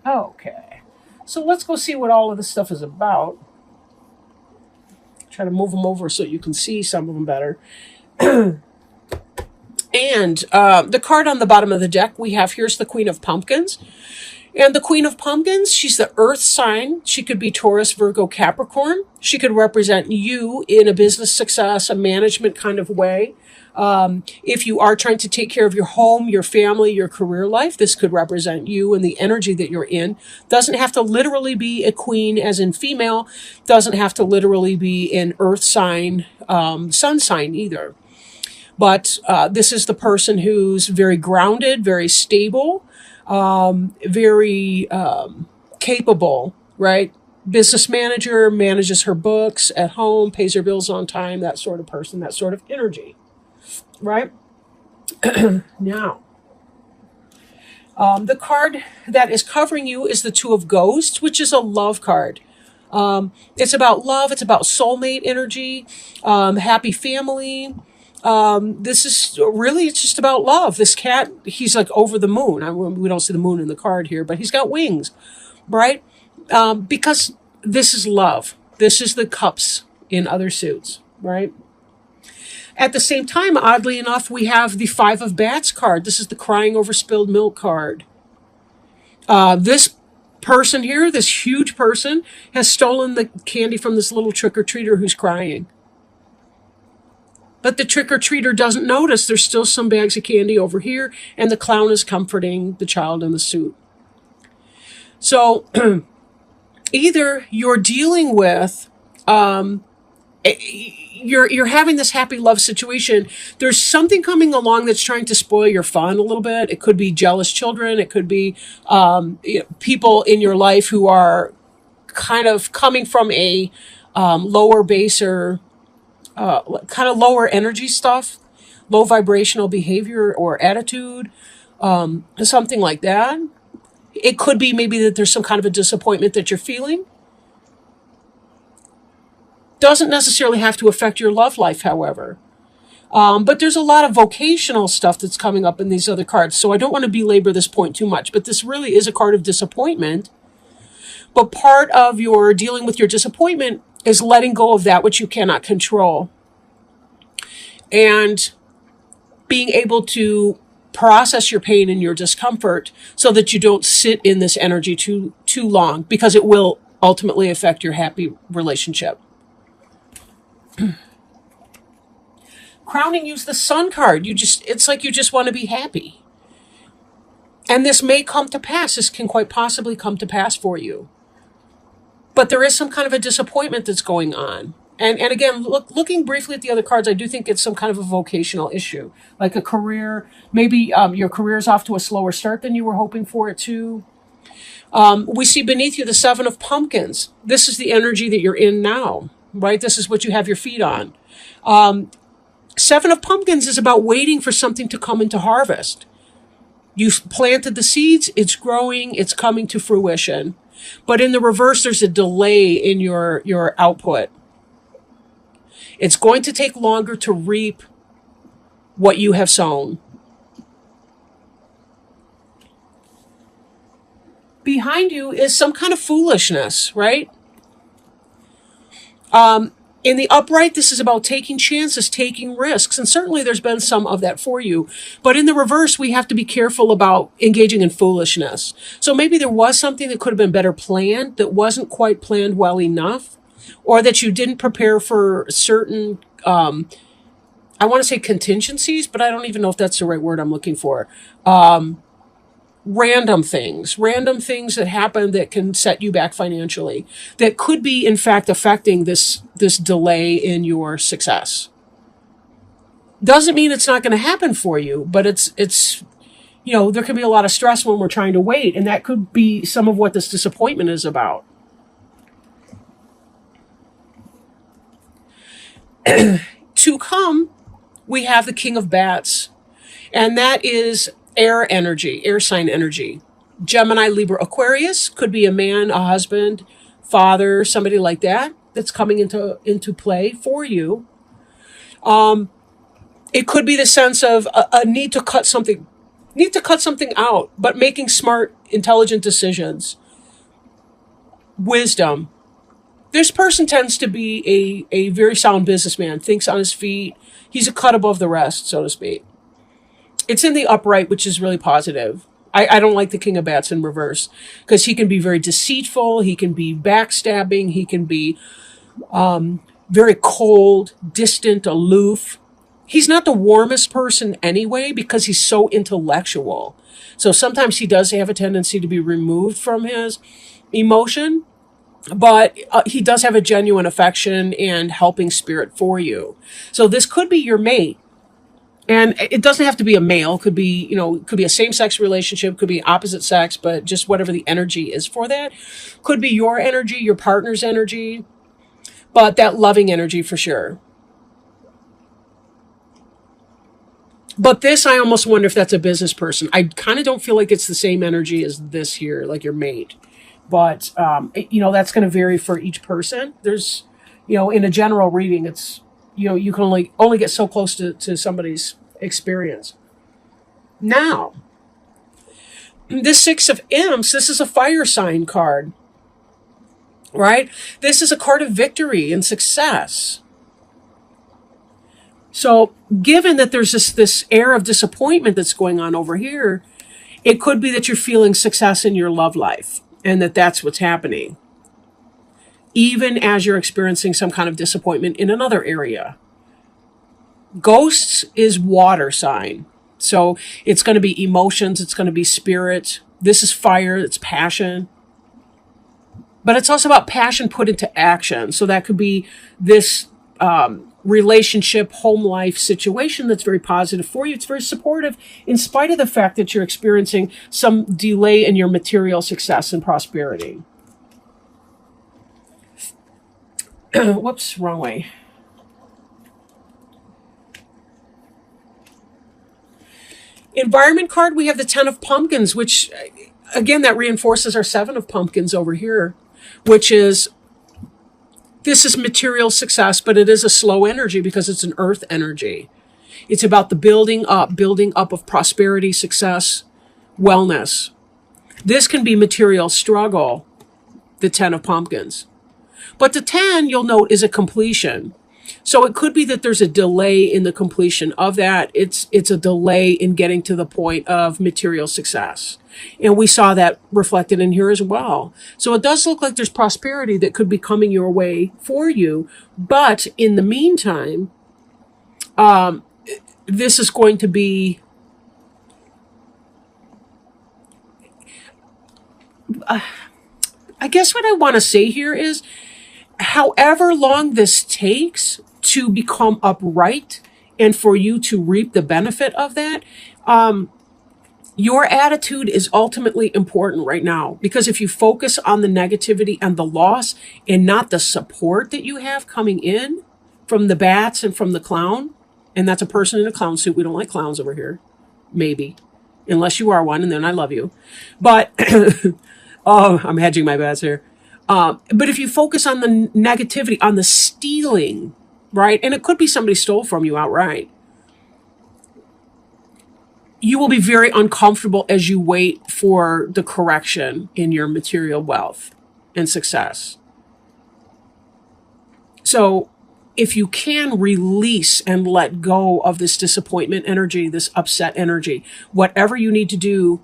Okay. So let's go see what all of this stuff is about. Try to move them over so you can see some of them better. And the card on the bottom of the deck we have here's the Queen of Pumpkins. And the Queen of Pumpkins, she's the earth sign. She could be Taurus, Virgo, Capricorn. She could represent you in a business success, a management kind of way. If you are trying to take care of your home, your family, your career life, this could represent you and the energy that you're in. Doesn't have to literally be a queen as in female. Doesn't have to literally be an earth sign, sun sign either. But this is the person who's very grounded, very stable, very capable, right? Business manager, manages her books at home, pays her bills on time, that sort of person, that sort of energy, right? Now, the card that is covering you is the Two of Ghosts, which is a love card. It's about love, it's about soulmate energy, happy family. This is really, it's just about love. This cat, he's like over the moon. We don't see the moon in the card here, but he's got wings, right? Because this is love. This is the cups in other suits, right? At the same time, oddly enough, we have the Five of Bats card. This is the crying over spilled milk card. This person here, this huge person, has stolen the candy from this little trick-or-treater who's crying. But the trick-or-treater doesn't notice there's still some bags of candy over here, and the clown is comforting the child in the suit. So either you're dealing with, you're having this happy love situation. There's something coming along that's trying to spoil your fun a little bit. It could be jealous children. It could be people in your life who are kind of coming from a lower baser, kind of lower energy stuff, low vibrational behavior or attitude, something like that. It could be maybe that there's some kind of a disappointment that you're feeling. Doesn't necessarily have to affect your love life, however. But there's a lot of vocational stuff that's coming up in these other cards, so I don't want to belabor this point too much, but this really is a card of disappointment. But part of your dealing with your disappointment is letting go of that which you cannot control. And being able to process your pain and your discomfort so that you don't sit in this energy too long, because it will ultimately affect your happy relationship. Crowning you's the Sun card. It's like you just want to be happy. And this may come to pass. This can quite possibly come to pass for you. But there is some kind of a disappointment that's going on. And again, looking briefly at the other cards, I do think it's some kind of a vocational issue, like a career. Maybe your career's off to a slower start than you were hoping for it to. We see beneath you the Seven of Pumpkins. This is the energy that you're in now, right? This is what you have your feet on. Seven of Pumpkins is about waiting for something to come into harvest. You've planted the seeds, it's growing, it's coming to fruition. But in the reverse, there's a delay in your output. It's going to take longer to reap what you have sown. Behind you is some kind of foolishness, right? In the upright, this is about taking chances, taking risks, and certainly there's been some of that for you. But in the reverse, we have to be careful about engaging in foolishness. So maybe there was something that could have been better planned, that wasn't quite planned well enough, or that you didn't prepare for certain, I want to say contingencies, but I don't even know if that's the right word I'm looking for. Random things that happen that can set you back financially, that could be in fact affecting this delay in your success. Doesn't mean it's not going to happen for you, but it's there can be a lot of stress when we're trying to wait, and that could be some of what this disappointment is about. To come, we have the King of Bats, and that is air energy, air sign energy. Gemini, Libra, Aquarius could be a man, a husband, father, somebody like that that's coming into play for you. It could be the sense of a need to cut something Need to cut something out, but making smart, intelligent decisions. Wisdom. This person tends to be a very sound businessman, thinks on his feet. He's a cut above the rest, so to speak. It's in the upright, which is really positive. I don't like the King of Bats in reverse because he can be very deceitful. He can be backstabbing. He can be very cold, distant, aloof. He's not the warmest person anyway because he's so intellectual. So sometimes he does have a tendency to be removed from his emotion, but he does have a genuine affection and helping spirit for you. So this could be your mate. And it doesn't have to be a male. It could be, it could be a same-sex relationship, could be opposite sex, but just whatever the energy is for that. Could be your energy, your partner's energy, but that loving energy for sure. But this, I almost wonder if that's a business person. I kind of don't feel like it's the same energy as this here, like your mate. But, that's going to vary for each person. There's, in a general reading, it's, you can only get so close to somebody's experience. Now, this Six of Imps, this is a fire sign card, right? This is a card of victory and success. So given that there's this air of disappointment that's going on over here, it could be that you're feeling success in your love life and that's what's happening, even as you're experiencing some kind of disappointment in another area. Ghosts is water sign. So it's going to be emotions. It's going to be spirit. This is fire. It's passion. But it's also about passion put into action. So that could be this relationship, home life situation that's very positive for you. It's very supportive in spite of the fact that you're experiencing some delay in your material success and prosperity. Whoops, wrong way. Environment card, we have the 10 of Pumpkins, which, again, that reinforces our 7 of Pumpkins over here, which is, this is material success, but it is a slow energy because it's an earth energy. It's about the building up of prosperity, success, wellness. This can be material struggle, the 10 of Pumpkins. But the 10, you'll note, is a completion. So it could be that there's a delay in the completion of that. It's a delay in getting to the point of material success. And we saw that reflected in here as well. So it does look like there's prosperity that could be coming your way for you. But in the meantime, this is going to be I guess what I want to say here is, however long this takes to become upright and for you to reap the benefit of that, your attitude is ultimately important right now. Because if you focus on the negativity and the loss and not the support that you have coming in from the bats and from the clown, and that's a person in a clown suit. We don't like clowns over here. Maybe. Unless you are one, and then I love you. But, oh, I'm hedging my bets here. But if you focus on the negativity, on the stealing, right? And it could be somebody stole from you outright. You will be very uncomfortable as you wait for the correction in your material wealth and success. So if you can release and let go of this disappointment energy, this upset energy, whatever you need to do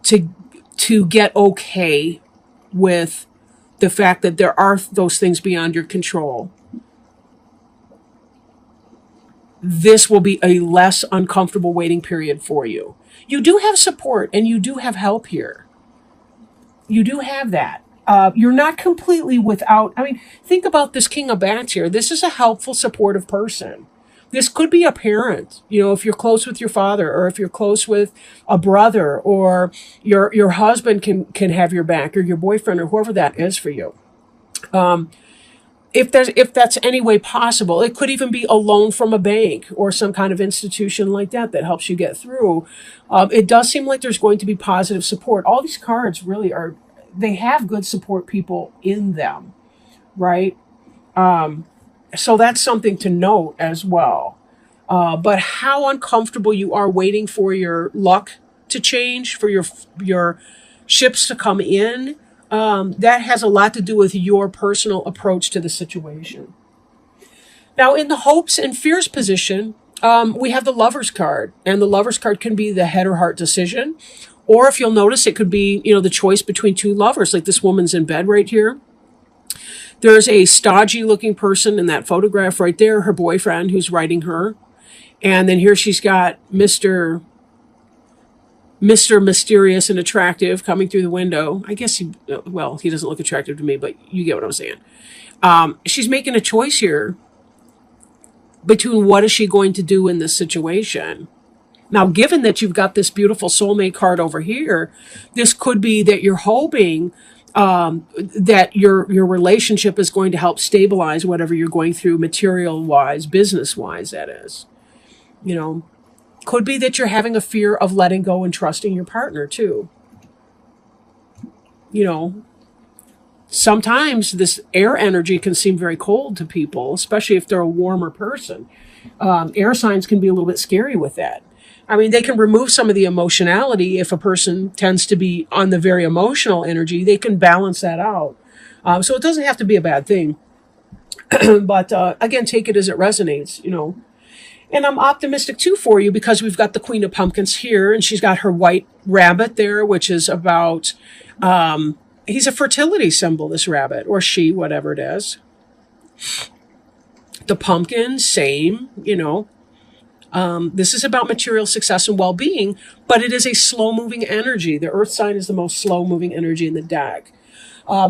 to get okay with the fact that there are those things beyond your control, this will be a less uncomfortable waiting period for you. You do have support and you do have help here. You do have that. You're not completely without. I mean, think about this King of Bats here. This is a helpful, supportive person. This could be a parent, if you're close with your father, or if you're close with a brother, or your husband can have your back, or your boyfriend, or whoever that is for you. If that's any way possible, it could even be a loan from a bank or some kind of institution like that helps you get through. It does seem like there's going to be positive support. All these cards really they have good support people in them, right? So that's something to note as well. But how uncomfortable you are waiting for your luck to change, for your ships to come in. That has a lot to do with your personal approach to the situation. Now, in the hopes and fears position, we have the Lover's card, and the Lover's card can be the head or heart decision, or if you'll notice, it could be, the choice between two lovers, like this woman's in bed right here. There's a stodgy looking person in that photograph right there, her boyfriend, who's writing her. And then here she's got Mr. Mysterious and attractive coming through the window. I guess he doesn't look attractive to me, but you get what I'm saying. She's making a choice here between what is she going to do in this situation. Now, given that you've got this beautiful soulmate card over here, this could be that you're hoping that your relationship is going to help stabilize whatever you're going through, material-wise, business-wise, that is. Could be that you're having a fear of letting go and trusting your partner, too. Sometimes this air energy can seem very cold to people, especially if they're a warmer person. Air signs can be a little bit scary with that. I mean, they can remove some of the emotionality. If a person tends to be on the very emotional energy, they can balance that out. So it doesn't have to be a bad thing. But again, take it as it resonates, And I'm optimistic, too, for you, because we've got the Queen of Pumpkins here, and she's got her white rabbit there, which is about... he's a fertility symbol, this rabbit, or she, whatever it is. The pumpkin, same, This is about material success and well-being, but it is a slow-moving energy. The earth sign is the most slow-moving energy in the deck.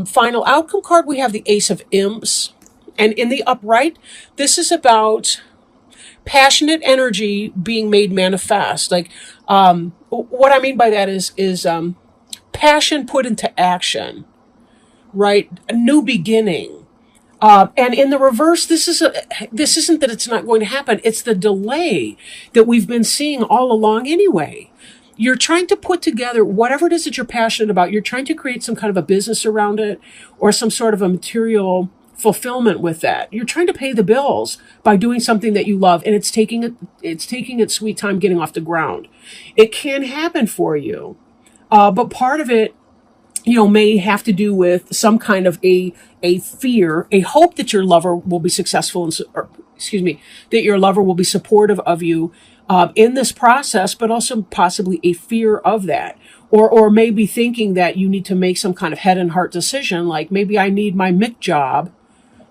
Final outcome card, we have the Ace of Imps. And in the upright, this is about passionate energy being made manifest. Like, what I mean by that is passion put into action, right? A new beginning. And in the reverse, this isn't that it's not going to happen. It's the delay that we've been seeing all along anyway. You're trying to put together whatever it is that you're passionate about. You're trying to create some kind of a business around it, or some sort of a material fulfillment with that. You're trying to pay the bills by doing something that you love, and it's taking its sweet time getting off the ground. It can happen for you. But part of it, may have to do with some kind of a fear, a hope that your lover will be successful, that your lover will be supportive of you in this process, but also possibly a fear of that. Or maybe thinking that you need to make some kind of head and heart decision, like maybe I need my MIC job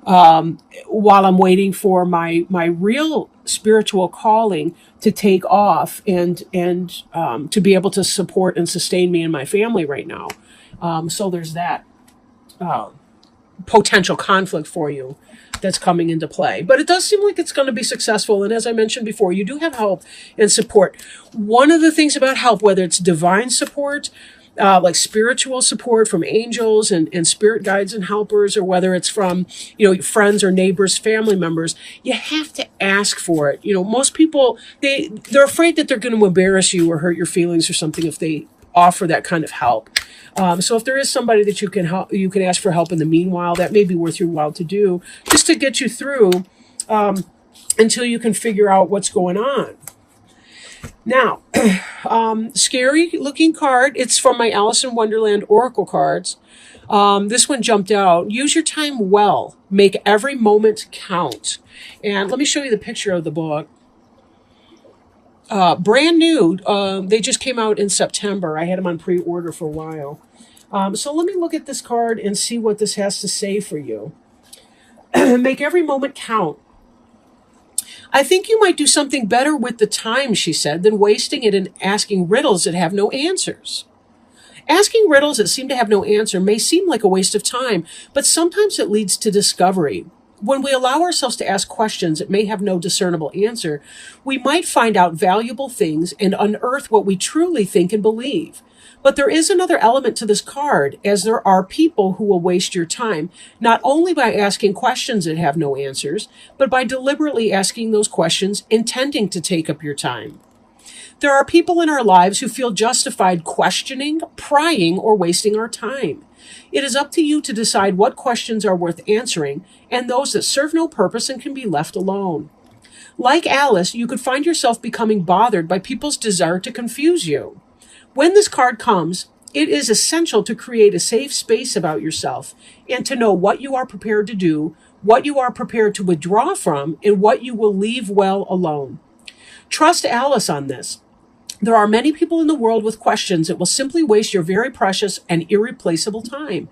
while I'm waiting for my real spiritual calling to take off and to be able to support and sustain me and my family right now. So there's that potential conflict for you that's coming into play. But it does seem like it's going to be successful. And as I mentioned before, you do have help and support. One of the things about help, whether it's divine support, like spiritual support from angels and spirit guides and helpers, or whether it's from, friends or neighbors, family members, you have to ask for it. Most people, they're afraid that they're going to embarrass you or hurt your feelings or something if they offer that kind of help. So if there is somebody that you can ask for help in the meanwhile, that may be worth your while to do, just to get you through until you can figure out what's going on. Now, scary looking card. It's from my Alice in Wonderland Oracle cards. This one jumped out. Use your time well. Make every moment count. And let me show you the picture of the book. Brand new. They just came out in September. I had them on pre-order for a while. So let me look at this card and see what this has to say for you. Make every moment count. I think you might do something better with the time, she said, than wasting it in asking riddles that have no answers. Asking riddles that seem to have no answer may seem like a waste of time, but sometimes it leads to discovery. When we allow ourselves to ask questions that may have no discernible answer, we might find out valuable things and unearth what we truly think and believe. But there is another element to this card, as there are people who will waste your time, not only by asking questions that have no answers, but by deliberately asking those questions intending to take up your time. There are people in our lives who feel justified questioning, prying, or wasting our time. It is up to you to decide what questions are worth answering and those that serve no purpose and can be left alone. Like Alice, you could find yourself becoming bothered by people's desire to confuse you. When this card comes, it is essential to create a safe space about yourself and to know what you are prepared to do, what you are prepared to withdraw from, and what you will leave well alone. Trust Alice on this. There are many people in the world with questions that will simply waste your very precious and irreplaceable time.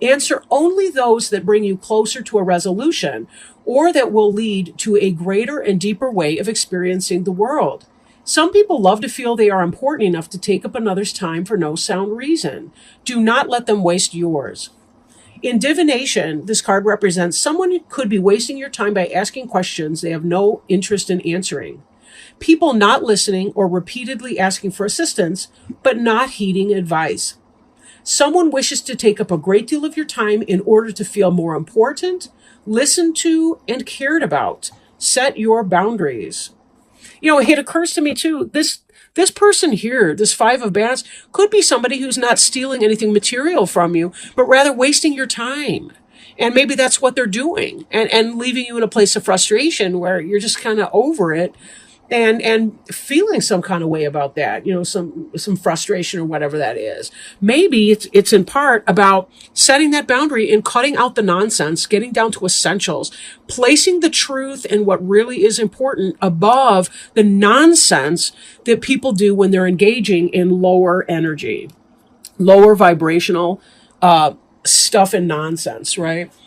Answer only those that bring you closer to a resolution or that will lead to a greater and deeper way of experiencing the world. Some people love to feel they are important enough to take up another's time for no sound reason. Do not let them waste yours. In divination, this card represents someone who could be wasting your time by asking questions they have no interest in answering. People not listening or repeatedly asking for assistance, but not heeding advice. Someone wishes to take up a great deal of your time in order to feel more important, listened to, and cared about. Set your boundaries. It occurs to me too, this person here, this Five of Banners, could be somebody who's not stealing anything material from you, but rather wasting your time. And maybe that's what they're doing and leaving you in a place of frustration where you're just kind of over it and feeling some kind of way about that, some frustration or whatever that is. Maybe it's in part about setting that boundary and cutting out the nonsense, getting down to essentials, placing the truth and what really is important above the nonsense that people do when they're engaging in lower energy, lower vibrational stuff and nonsense, right?